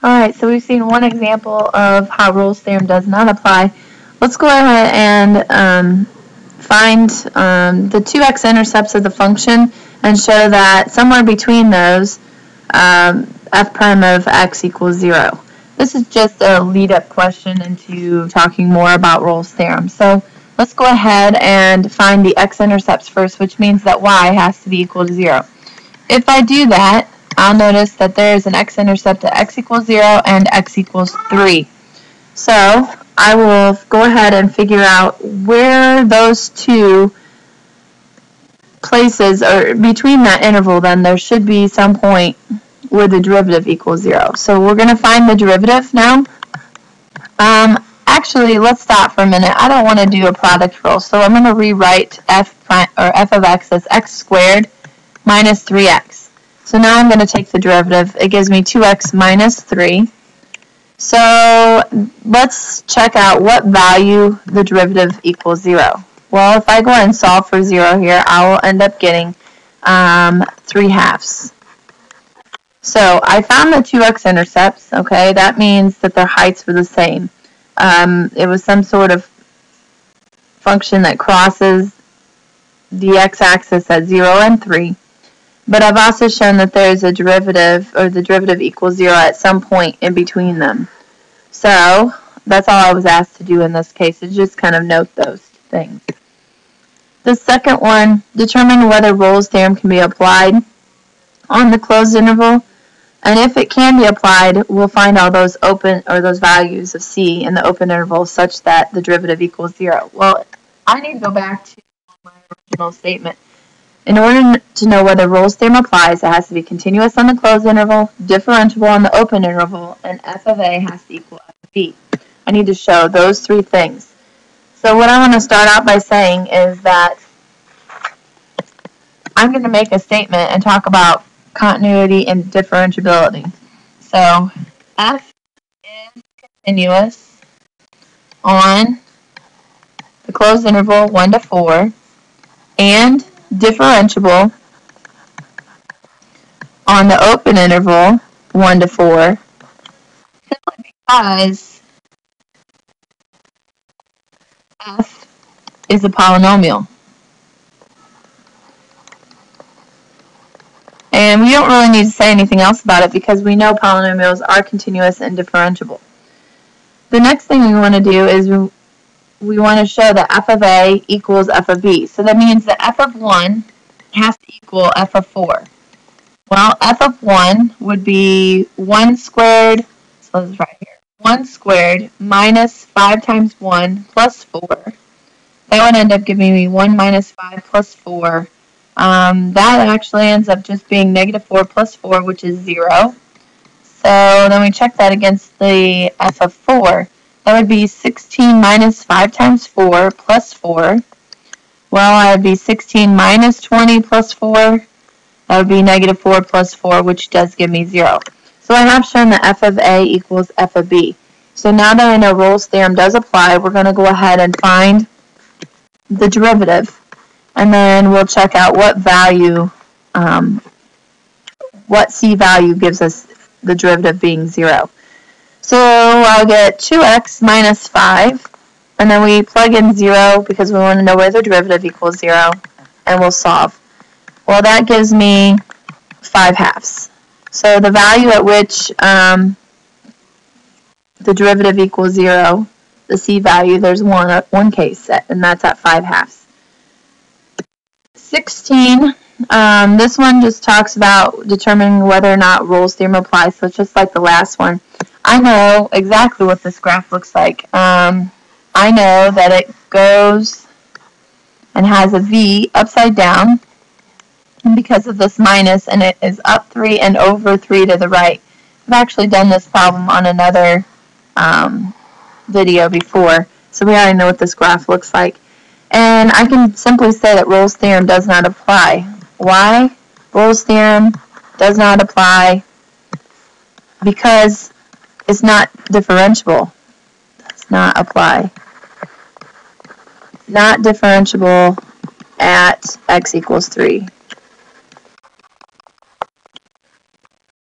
Alright, so we've seen one example of how Rolle's theorem does not apply. Let's go ahead and find the 2x intercepts of the function and show that somewhere between those f prime of x equals 0. This is just a lead-up question into talking more about Rolle's theorem. So let's go ahead and find the x-intercepts first, which means that y has to be equal to 0. If I do that, I'll notice that there is an x-intercept at x equals 0 and x equals 3. So I will go ahead and figure out where those two places, or between that interval, then there should be some point where the derivative equals 0. So we're going to find the derivative now. Actually, let's stop for a minute. I don't want to do a product rule, so I'm going to rewrite f of x as x squared minus 3x. So now I'm going to take the derivative. It gives me 2x minus 3. So let's check out what value the derivative equals 0. Well, if I go ahead and solve for 0 here, I will end up getting 3/2. So I found the 2x intercepts. Okay, that means that their heights were the same. It was some sort of function that crosses the x-axis at 0 and 3. But I've also shown that there's a derivative, or the derivative equals 0 at some point in between them. So that's all I was asked to do in this case, is just kind of note those things. The second one, determine whether Rolle's theorem can be applied on the closed interval. And if it can be applied, we'll find all those open, or those values of c in the open interval such that the derivative equals 0. Well, I need to go back to my original statement. In order to know whether Rolle's theorem applies, it has to be continuous on the closed interval, differentiable on the open interval, and f of a has to equal f of b. I need to show those three things. So what I want to start out by saying is that I'm going to make a statement and talk about continuity and differentiability. So f is continuous on the closed interval 1 to 4 and differentiable on the open interval 1 to 4, simply because f is a polynomial. And we don't really need to say anything else about it because we know polynomials are continuous and differentiable. The next thing we want to do is we want to show that f of a equals f of b. So that means that f of 1 has to equal f of 4. Well, f of 1 would be 1 squared, so let's write here, 1 squared minus 5 times 1 plus 4. That would end up giving me 1 minus 5 plus 4. That actually ends up just being negative 4 plus 4, which is 0. So then we check that against the f of 4. That would be 16 minus 5 times 4 plus 4. Well, that would be 16 minus 20 plus 4. That would be negative 4 plus 4, which does give me 0. So I have shown that f of a equals f of b. So now that I know Rolle's theorem does apply, we're going to go ahead and find the derivative. And then we'll check out what value, what c value gives us the derivative being 0. So I'll get 2x minus 5, and then we plug in 0 because we want to know where the derivative equals 0, and we'll solve. Well, that gives me 5/2. So the value at which the derivative equals 0, the c value, there's one case set, and that's at 5/2. 16, this one just talks about determining whether or not Rolle's theorem applies, so it's just like the last one. I know exactly what this graph looks like. I know that it goes and has a V upside down, and because of this minus, and it is up 3 and over 3 to the right. I've actually done this problem on another video before, so we already know what this graph looks like. And I can simply say that Rolle's theorem does not apply. Why? Rolle's theorem does not apply because it's not differentiable. Does not apply. It's not differentiable at x equals 3.